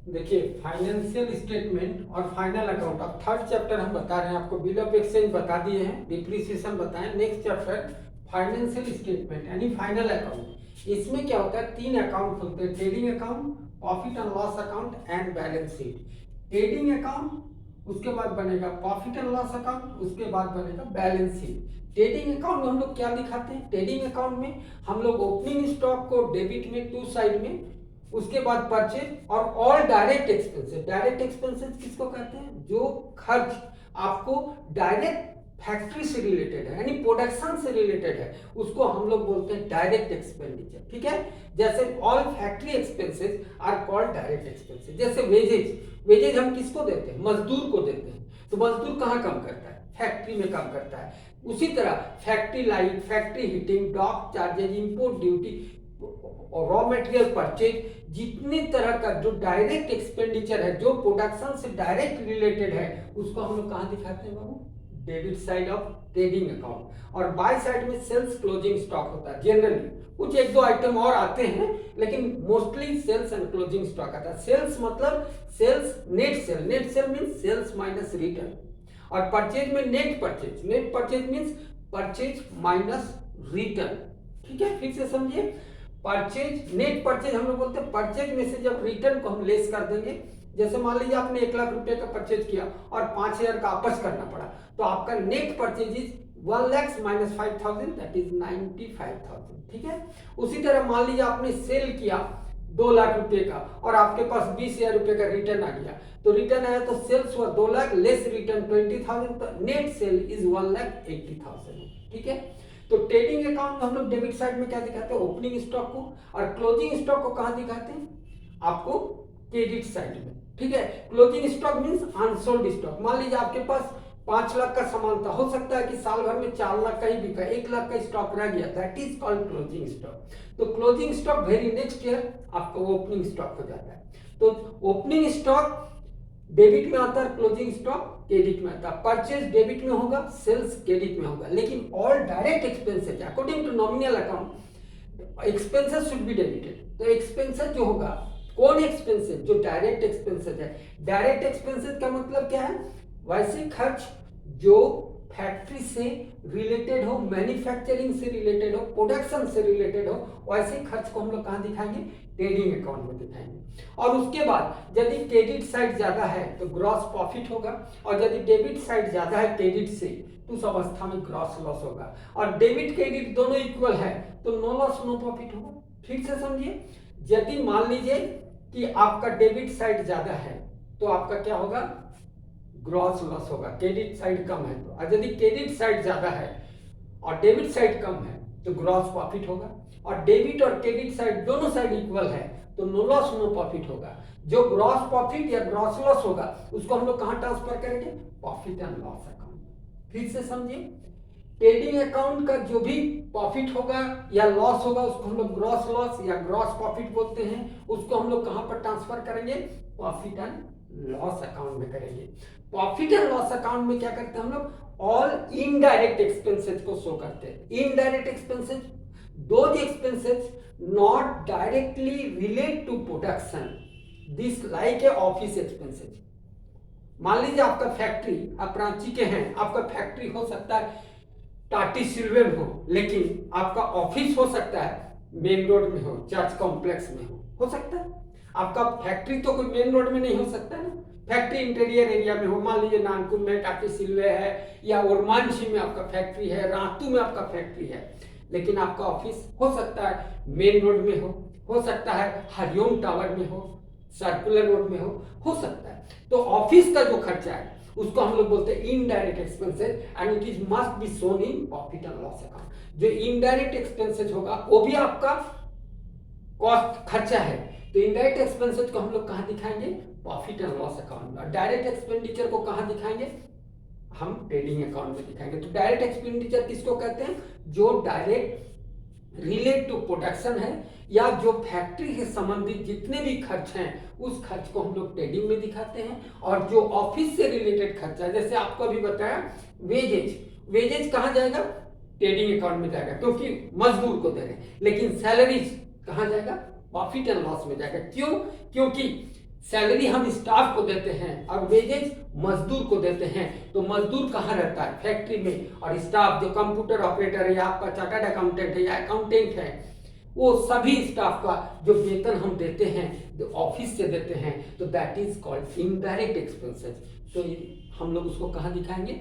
देखिए, financial statement और final account, अब थर्ड चैप्टर हम बता रहे हैं आपको। बिल ऑफ एक्सचेंज बता दिए हैं, डिप्रिसिएशन बताएं। नेक्स्ट चैप्टर फाइनेंशियल स्टेटमेंट यानी फाइनल अकाउंट। इसमें क्या होता है, तीन अकाउंट खुलते हैं, trading account, profit and loss account and balance sheet. Trading account, उसके बाद बनेगा प्रॉफिट एंड लॉस अकाउंट, उसके बाद बनेगा बैलेंस शीट। ट्रेडिंग अकाउंट में हम लोग क्या दिखाते हैं, ट्रेडिंग अकाउंट में हम लोग ओपनिंग स्टॉक को डेबिट में टू साइड में, उसके बाद परचेज और all direct expenses. Direct expenses किसको कहते हैं, जो खर्च आपको डायरेक्ट फैक्ट्री से रिलेटेड है यानी प्रोडक्शन से रिलेटेड है, उसको हम लोग बोलते हैं डायरेक्ट एक्सपेंडिचर। ठीक है, जैसे all factory expenses are called direct expenses. जैसे वेजेज, वेजेज हम किसको देते हैं, मजदूर को देते हैं। तो मजदूर कहाँ काम करता है, फैक्ट्री में काम करता है। उसी तरह factory light, factory heating, dock charges, import duty और रॉ मटेरियल परचेज, जितने तरह का जो डायरेक्ट एक्सपेंडिचर है, जो प्रोडक्शन से डायरेक्ट रिलेटेड है, उसको हम लोग कहाँ दिखाते हैं बाबू, debit side of trading account. और बाय साइड में सेल्स क्लोजिंग स्टॉक होता है। जनरली कुछ एक दो आइटम और आते हैं, लेकिन mostly sales and closing stock आता है। सेल्स मतलब sales, net sale, net sale means sales minus return. और परचेज में net purchase, net purchase means purchase minus return. ठीक है, फिर से समझिए, परचेज, नेट परचेज हम लोग बोलते हैं परचेज में से जब रिटर्न को हम लेस कर देंगे। जैसे मान लीजिए आपने 1 लाख रुपए का परचेज किया और 5,000 का वापस करना पड़ा, तो आपका net purchase is 1 lakh minus 5,000, that is 95,000। ठीक है, उसी तरह मान लीजिए आपने सेल किया 2 लाख रुपए का और आपके पास 20,000 रुपए का रिटर्न आ गया, तो रिटर्न आया तो सेल्स हुआ 2 लाख लेस रिटर्न 20,000, तो नेट सेल इज 1,80,000। ठीक है, तो ट्रेडिंग अकाउंट में हम लोग डेबिट साइड में क्या दिखाते हैं, ओपनिंग स्टॉक को, और क्लोजिंग स्टॉक को कहां दिखाते हैं, आपको क्रेडिट साइड में। ठीक है, closing stock means unsold stock. मान लीजिए आपके पास 5 लाख का सामान था, हो सकता है कि साल भर में 4 लाख का ही बिका, 1 लाख का स्टॉक रह गया, that is called closing stock. तो closing stock very next year आपका ओपनिंग स्टॉक हो जाता है। तो ओपनिंग स्टॉक डेबिट में आता है, क्लोजिंग स्टॉक क्रेडिट में आता है। परचेज डेबिट में होगा, सेल्स क्रेडिट में होगा। लेकिन all direct expenses according to nominal account expenses should be debited. तो एक्सपेंसेस जो होगा, कौन एक्सपेंसेस, जो डायरेक्ट एक्सपेंसेस है। डायरेक्ट एक्सपेंसेस का मतलब क्या है, वैसे खर्च जो फैक्ट्री से रिलेटेड हो, मैन्युफैक्चरिंग से रिलेटेड हो, प्रोडक्शन से रिलेटेड हो, वैसे खर्च को हम लोग कहां दिखाएंगे, ट्रेडिंग अकाउंट में दिखाएंगे। और उसके बाद यदि क्रेडिट साइड ज्यादा है तो ग्रॉस प्रॉफिट होगा, और यदि डेबिट साइड ज्यादा है क्रेडिट से तो उस अवस्था में ग्रॉस लॉस होगा। और डेबिट क्रेडिट दोनों इक्वल है तो नो लॉस नो प्रॉफिट होगा। ठीक से समझिए, यदि मान लीजिए कि आपका डेबिट साइड ज्यादा है तो आपका क्या होगा, ग्रॉस लॉस होगा, क्रेडिट साइड कम है तो। और यदि क्रेडिट साइड ज्यादा है और डेबिट साइड कम है तो ग्रॉस प्रॉफिट होगा। और डेबिट और क्रेडिट साइड दोनों साइड इक्वल है तो नो लॉस नो प्रॉफिट होगा। जो ग्रॉस प्रॉफिट या ग्रॉस लॉस होगा उसको हम लोग कहां ट्रांसफर करेंगे, प्रॉफिट एंड लॉस अकाउंट। फिर से समझिए, ट्रेडिंग अकाउंट का जो भी प्रॉफिट होगा या लॉस होगा उसको हम लोग ग्रॉस लॉस या ग्रॉस प्रॉफिट बोलते हैं, उसको हम लोग कहां पर ट्रांसफर करेंगे, प्रॉफिट एंड लॉस अकाउंट में करेंगे। प्रॉफिट एंड लॉस अकाउंट में क्या करते हैं हम लोग, ऑल इनडायरेक्ट एक्सपेंसेस को शो करते हैं। Indirect expenses, those expenses not directly relate to production, this like a office expenses. मान लीजिए आपका फैक्ट्री, आप रांची के हैं, आपका फैक्ट्री हो सकता है टाटी सिल्वे में हो, लेकिन आपका ऑफिस हो सकता है मेन रोड में हो, चर्च कॉम्प्लेक्स में हो सकता है। आपका फैक्ट्री तो कोई मेन रोड में नहीं हो सकता ना, फैक्ट्री इंटीरियर एरिया में हो, मान लीजिए नानकुन में टाटी सिल्वे है, या ओरमांझी में आपका फैक्ट्री है, रातू में आपका फैक्ट्री है, लेकिन आपका ऑफिस हो सकता है मेन रोड में हो सकता है हरिओम टावर में हो, सर्कुलर रोड में हो सकता है। तो ऑफिस का जो खर्चा है उसको हम लोग बोलते हैं indirect expenses, and it is must be shown in profit and loss account. जो इनडायरेक्ट एक्सपेंसेस होगा वो भी आपका कॉस्ट खर्चा है, तो इनडायरेक्ट एक्सपेंसेस को हम लोग कहां दिखाएंगे, प्रॉफिट एंड लॉस अकाउंट में। डायरेक्ट एक्सपेंडिचर को कहां दिखाएंगे, हम ट्रेडिंग अकाउंट में दिखाएंगे। तो डायरेक्ट एक्सपेंडिचर किसको कहते हैं, जो डायरेक्ट रिलेट टू प्रोडक्शन है, या जो फैक्ट्री से संबंधित जितने भी खर्च हैं उस खर्च को हम लोग ट्रेडिंग में दिखाते हैं। और जो ऑफिस से रिलेटेड खर्चा है, जैसे आपको अभी बताया वेजेज, वेजेज कहां जाएगा, ट्रेडिंग अकाउंट में जाएगा क्योंकि मजदूर को दे रहे हैं। लेकिन सैलरीज कहां जाएगा, प्रॉफिट एंड लॉस में जाएगा। क्यों, क्योंकि सैलरी हम स्टाफ को देते हैं और वेजेज मजदूर को देते हैं। तो मजदूर कहाँ रहता है? फैक्ट्री में। और स्टाफ जो कंप्यूटर ऑपरेटर है या आपका चार्टर्ड अकाउंटेंट है या अकाउंटेंट है, वो सभी स्टाफ का जो वेतन हम देते हैं, जो ऑफिस से देते हैं, तो that is called indirect expenses. तो हम लोग उसको कहाँ दिखाएंगे?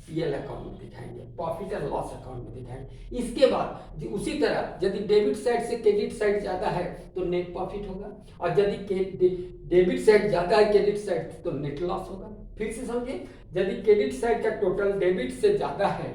पीएल अकाउंट में दिखाएंगे, प्रॉफिट एंड लॉस अकाउंट में दिखाएंगे। इसके बाद उसी तरह यदि डेबिट साइड से क्रेडिट साइड ज्यादा है तो नेट प्रॉफिट होगा, और यदि डेबिट साइड ज्यादा है क्रेडिट साइड तो नेट लॉस होगा। फिर से समझिए, यदि क्रेडिट साइड का टोटल डेबिट से ज्यादा है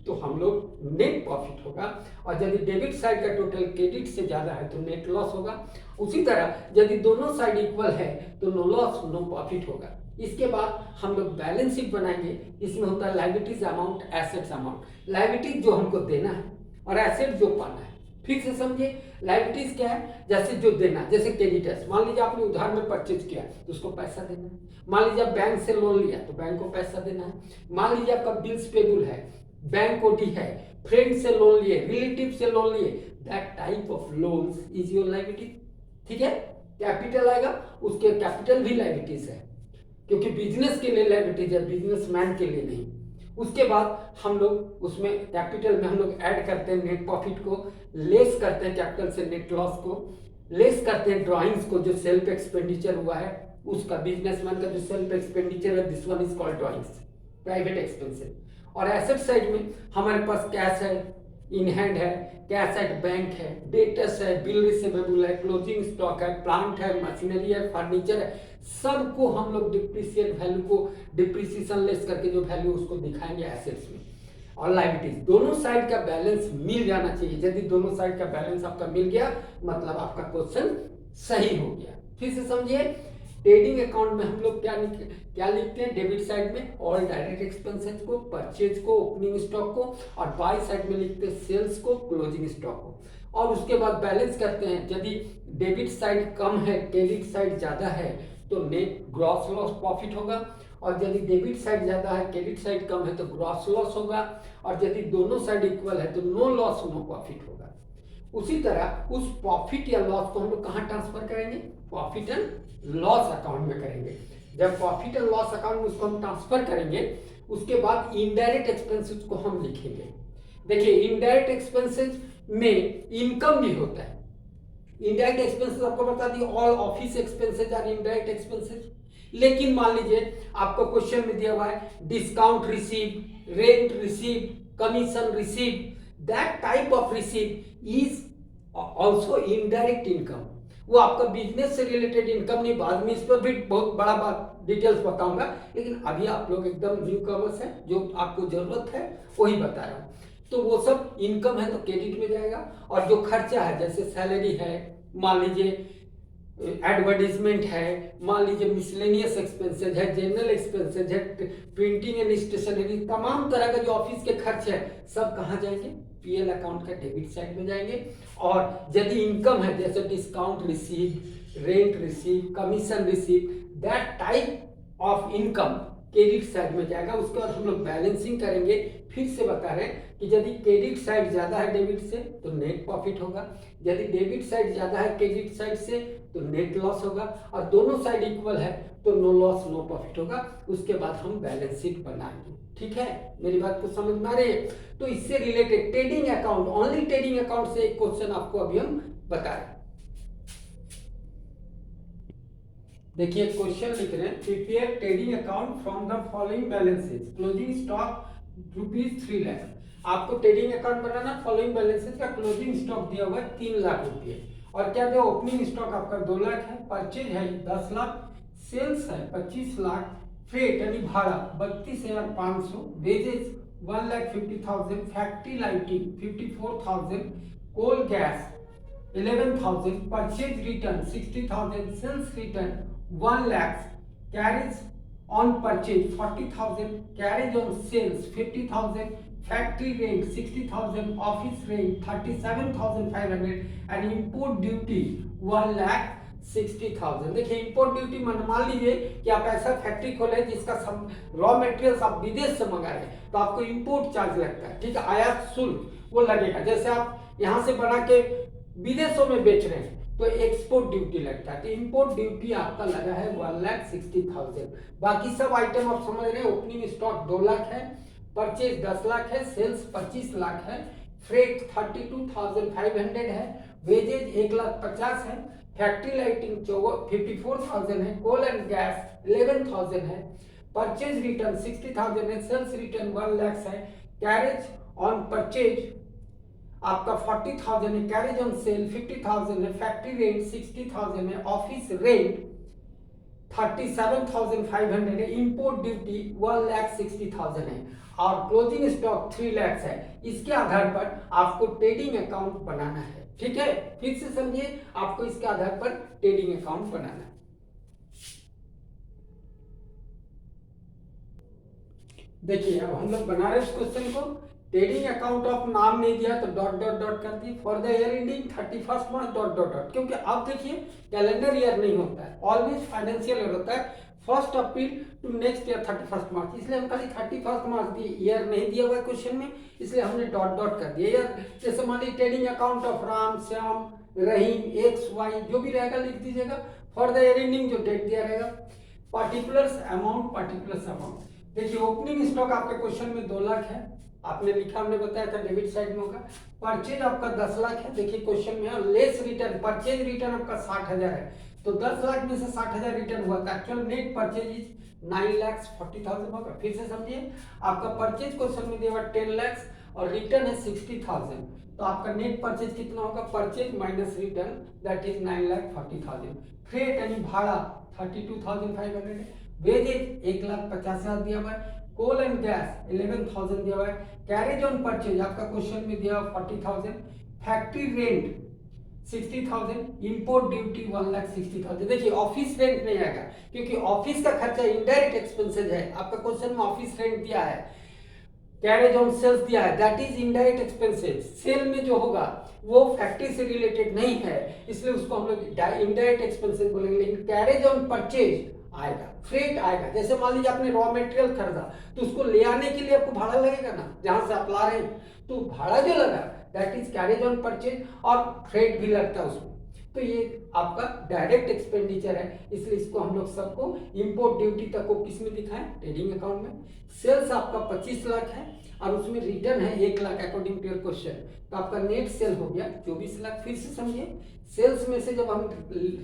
तो हम लोग नेट प्रॉफिट होगा, और यदि डेबिट साइड का टोटल क्रेडिट से ज्यादा है तो नेट लॉस होगा। उसी तरह यदि दोनों साइड इक्वल है तो नो लॉस नो प्रॉफिट होगा। इसके बाद हम लोग बैलेंस शीट बनाएंगे। इसमें होता है liabilities amount, assets amount. Liabilities जो हमको देना है और एसेट जो पाना है। फिर से समझिए, लायबिलिटीज क्या है? जैसे जो देना, जैसे क्रेडिटर्स, मान लीजिए आपने उधार में परचेज किया तो उसको पैसा देना है। मान लीजिए आप बैंक से लोन लिया तो बैंक को पैसा देना है। मान लीजिए आपका बिल्स पेबल है, बैंक ओडी है, फ्रेंड से लोन लिए, रिलेटिव से लोन लिए, that type of loans is your liability. ठीक है, कैपिटल आएगा, उसके कैपिटल भी लायबिलिटीज है, क्योंकि बिजनेस के लिए लायबिलिटीज है, बिजनेसमैन के लिए नहीं। उसके बाद हम लोग उसमें कैपिटल में हम लोग ऐड करते हैं नेट प्रॉफिट को, लेस करते हैं कैपिटल से नेट लॉस को, लेस करते हैं ड्राइंग्स को जो सेल्फ एक्सपेंडिचर हुआ है उसका, बिजनेसमैन का जो सेल्फ एक्सपेंडिचर है, this one is called drawings, private expenses. और एसेट साइड में हमारे पास कैश है, इन हैंड है, कैश एट बैंक है, डेटर्स है, बिल रिसीवेबल है, क्लोजिंग स्टॉक है, प्लांट है, मशीनरी है, फर्नीचर है, सबको हम लोग डिप्रिशिएट वैल्यू को डिप्रिसिएशन लेस करके जो वैल्यू उसको दिखाएंगे एसेट्स में। और लायबिलिटीज दोनों साइड का बैलेंस मिल जाना चाहिए। यदि दोनों साइड का बैलेंस आपका मिल गया मतलब आपका क्वेश्चन सही हो गया। फिर से समझिए, ट्रेडिंग अकाउंट में हम लोग क्या लिखते हैं? डेबिट साइड में ऑल डायरेक्ट एक्सपेंसेस को, परचेज को, ओपनिंग स्टॉक को, और बाय साइड में लिखते हैं सेल्स को, क्लोजिंग स्टॉक को। और उसके बाद बैलेंस करते हैं, यदि डेबिट साइड कम है क्रेडिट साइड ज्यादा है तो नेट ग्रॉस लॉस प्रॉफिट होगा, और यदि डेबिट साइड ज्यादा है क्रेडिट साइड कम है तो ग्रॉस लॉस होगा, और यदि दोनों साइड इक्वल है तो नो लॉस नो प्रॉफिट होगा। उसी तरह उस प्रॉफिट या लॉस को हम लोग कहाँ ट्रांसफर करेंगे? प्रॉफिट एंड लॉस अकाउंट में करेंगे। जब प्रॉफिट एंड लॉस अकाउंट में उसको हम ट्रांसफर करेंगे उसके बाद इनडायरेक्ट एक्सपेंसेस को हम लिखेंगे। देखिए, इनडायरेक्ट एक्सपेंसेस में इनकम भी होता है। इनडायरेक्ट एक्सपेंसेस आपको बता दी, all office expenses are indirect expenses. लेकिन मान लीजिए आपको क्वेश्चन में दिया हुआ है discount receive, rent receive, commission receive, that type of receive is also indirect income. वो आपका बिजनेस से रिलेटेड इनकम नहीं, बाद में इस पर भी बहुत बड़ा बात डिटेल्स बताऊंगा, लेकिन अभी आप लोग एकदम न्यू कमर्स है, जो आपको जरूरत है वही बता रहा हूँ। तो वो सब इनकम है तो क्रेडिट में जाएगा, और जो खर्चा है जैसे सैलरी है, मान लीजिए एडवर्टीजमेंट है, मान लीजिए मिसलेनियस एक्सपेंसेज है, जनरल एक्सपेंसेज है, प्रिंटिंग एंड स्टेशनरी, तमाम तरह का जो ऑफिस के खर्च है सब कहाँ जाएंगे? पीएल अकाउंट का डेबिट साइड में जाएंगे। और यदि इनकम है जैसे discount receive, rent receive, commission receive, that type of income credit side में जाएगा। उसके बाद हम लोग बैलेंसिंग करेंगे। फिर से बता रहे हैं कि यदि क्रेडिट साइड ज्यादा है डेबिट से तो नेट प्रॉफिट होगा, यदि डेबिट साइड ज्यादा है क्रेडिट साइड से तो नेट लॉस होगा, और दोनों साइड इक्वल है तो नो लॉस नो प्रॉफिट होगा। उसके बाद हम बैलेंस शीट बनाएंगे। ठीक है, मेरी बात को समझ में आ रही है? तो इससे related trading account, only trading account से एक क्वेश्चन आपको अभी हम बता रहे हैं। देखिए क्वेश्चन लिख रहे हैं, prepare trading account from the following balances, closing stock ₹3 lakh. आपको ट्रेडिंग अकाउंट बनाना, फॉलोइंग बैलेंसेस का क्लोजिंग स्टॉक दिया हुआ है ₹3 लाख, और क्या दिया? ओपनिंग स्टॉक आपका 2 लाख है, परचेज है 10 लाख, सेल्स है 25 लाख, फ्रेट यानी भाड़ा 32,500, wages 1,50,000, factory lighting 54,000, coal gas 11,000, purchase return 60,000, sales return 1 lakh, carriage on purchase 40,000, carriage on sales 50,000, factory rent 60,000, office rent 37,500 and import duty 1,60,000। देखिए इंपोर्ट ड्यूटी मान लीजिए कि आप ऐसा फैक्ट्री खोले जिसका सब रॉ मटेरियल्स आप विदेश से मंगा रहे हैं तो आपको इंपोर्ट चार्ज लगता है। ठीक है, आयात शुल्क वो लगेगा। जैसे आप यहाँ से बना के विदेशों में बेच रहे हैं तो एक्सपोर्ट ड्यूटी लगता है, तो इंपोर्ट ड्यूटी आपका लगा है 1,60,000। बाकी सब आइटम आप समझ रहे हैं। ओपनिंग स्टॉक 2 लाख है, परचेज 10 लाख है, सेल्स 25 लाख है, फ्रेट 32,500 है, वेजेज 1,50,000 है, फैक्ट्री लाइटिंग 54,000 है, कोल एंड गैस 11,000 है, परचेज रिटर्न 60,000 है, सेल्स रिटर्न 1 लाख है, कैरेज ऑन परचेज आपका 40,000 है, कैरेज ऑन सेल 50,000 है, फैक्ट्री रेंट 60,000 है, ऑफिस रेंट 37,500 है, इंपोर्ट ड्यूटी 1,60,000 है और क्लोजिंग स्टॉक 3 लाख है। इसके आधार पर आपको ट्रेडिंग अकाउंट बनाना है। ठीक है, फिर से समझिए, आपको इसके आधार पर ट्रेडिंग अकाउंट बनाना है। देखिए अब हम लोग बना रहे हैं इस क्वेश्चन को। ट्रेडिंग अकाउंट ऑफ नाम नहीं दिया तो डॉट डॉट डॉट कर दिए, for the year ending 31 March dot dot dot, क्योंकि अब देखिए कैलेंडर ईयर नहीं होता है, ऑलवेज फाइनेंशियल ईयर होता है, 1 अप्रैल टू नेक्स्ट ईयर 31 मार्च, इसलिए हम खाली 31 मार्च दिए, ईयर नहीं दिया हुआ क्वेश्चन में, इसलिए हमने डॉट डॉट कर दिया। यार जैसे मान लीजिए trading account of Ram, Shyam, Rahim, X Y जो भी रहेगा लिख दीजिएगा, फॉर द ईयर एंडिंग जो डेट दिया रहेगा, पार्टिकुलर्स अमाउंट। देखिए ओपनिंग स्टॉक आपके क्वेश्चन में 2 लाख है, आपने लिखा, हमने बताया था डेबिट साइड में होगा। परचेज आपका 10 लाख है, देखिए क्वेश्चन में है, लेस रिटर्न, परचेज रिटर्न आपका 60,000 है, तो 10 लाख में से 60,000 रिटर्न हुआ था, एक्चुअल नेट परचेज इज 9,40,000 होगा। फिर से समझिए, आपका परचेज क्वेश्चन में दिया हुआ 10 लाख और रिटर्न है 60,000, तो आपका नेट परचेज कितना होगा, purchase minus return that is 9,40,000। Freight यानी भाड़ा 32,500 है, वेजेज 1,50,000 दिया हुआ है, कोल एंड गैस 11,000 दिया हुआ है, कैरेज ऑन परचेज आपका क्वेश्चन में दिया हुआ 40,000, फैक्ट्री रेंट 60,000, इंपोर्ट ड्यूटी 1,60,000। देखिए ऑफिस रेंट नहीं आएगा क्योंकि ऑफिस का खर्चा इनडायरेक्ट एक्सपेंसेस है, आपका क्वेश्चन में ऑफिस रेंट दिया है, कैरेज ऑन सेल्स दिया है, that is indirect expenses. Sale में जो होगा वो फैक्ट्री से रिलेटेड नहीं है, इसलिए उसको हम लोग इनडायरेक्ट एक्सपेंसेस बोलेंगे, लेकिन कैरेज ऑन परचेज आएगा, फ्रेट आएगा। जैसे मान लीजिए आपने रॉ मटेरियल खरीदा तो उसको ले आने के लिए आपको भाड़ा लगेगा ना, जहां से आप ला रहे हैं, तो भाड़ा जो लगा that is carriage on purchase, और फ्रेट भी लगता है उसमें, तो ये आपका डायरेक्ट एक्सपेंडिचर है, इसलिए इसको हम लोग सबको इंपोर्ट ड्यूटी तक को किस में दिखाएं, ट्रेडिंग अकाउंट में। सेल्स आपका 25 लाख है और उसमें रिटर्न है 1 lakh according to your question, तो आपका नेट सेल हो गया 24 लाख। फिर से समझिए, सेल्स में से जब हम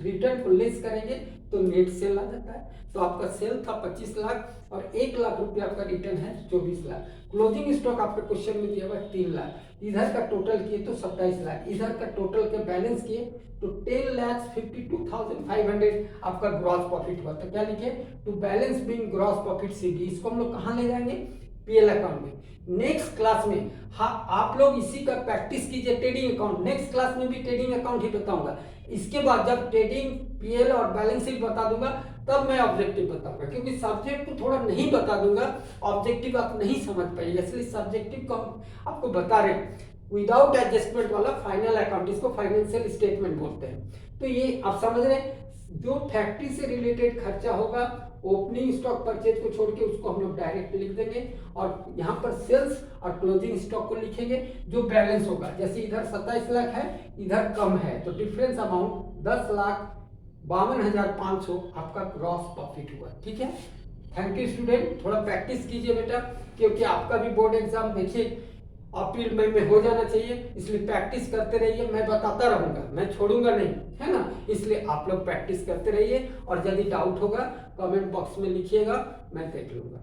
रिटर्न को लेस करेंगे तो नेट सेल आ जाता है, तो आपका सेल था 25 लाख और 1 लाख रुपया आपका रिटर्न है 24 लाख। क्लोजिंग स्टॉक आपके क्वेश्चन में दिया हुआ है 3 लाख, इधर का टोटल किए तो 27 लाख, इधर का टोटल के बैलेंस किए तो 10,52,500 आपका ग्रॉस प्रॉफिट हुआ। तो क्या लिखे, to balance being gross profit CD, इसको हम लोग कहाँ ले जाएंगे, पीएल अकाउंट में। नेक्स्ट क्लास में हाँ आप लोग इसी का प्रैक्टिस कीजिए, ट्रेडिंग अकाउंट, नेक्स्ट क्लास में भी ट्रेडिंग अकाउंट ही बताऊंगा। इसके बाद जब ट्रेडिंग, पीएल और बैलेंस शीट बता दूंगा तब मैं ऑब्जेक्टिव बताऊंगा, क्योंकि सब्जेक्ट को थोड़ा नहीं बता दूंगा, ऑब्जेक्टिव आप नहीं समझ पाइएगा, इसलिए सब्जेक्टिव को हम आपको बता रहे हैं। विदाउट एडजस्टमेंट वाला फाइनल अकाउंट, इसको फाइनेंशियल स्टेटमेंट बोलते हैं। तो ये आप समझ रहे हैं, जो फैक्ट्री से रिलेटेड खर्चा होगा ओपनिंग स्टॉक परचेज को छोड़ के उसको हम लोग डायरेक्ट लिख देंगे, और यहाँ पर सेल्स और क्लोजिंग स्टॉक को लिखेंगे जो बैलेंस होगा। जैसे इधर 27 लाख है, इधर कम है, तो डिफरेंस अमाउंट 10,52,500 आपका ग्रॉस प्रॉफिट हुआ। ठीक है, थैंक यू स्टूडेंट, थोड़ा प्रैक्टिस कीजिए बेटा, क्योंकि आपका भी बोर्ड एग्जाम देखिए अप्रैल मई में हो जाना चाहिए, इसलिए प्रैक्टिस करते रहिए, मैं बताता रहूंगा, मैं छोड़ूंगा नहीं, है ना, इसलिए आप लोग प्रैक्टिस करते रहिए, और यदि डाउट होगा कमेंट बॉक्स में लिखिएगा, मैं देख लूंगा।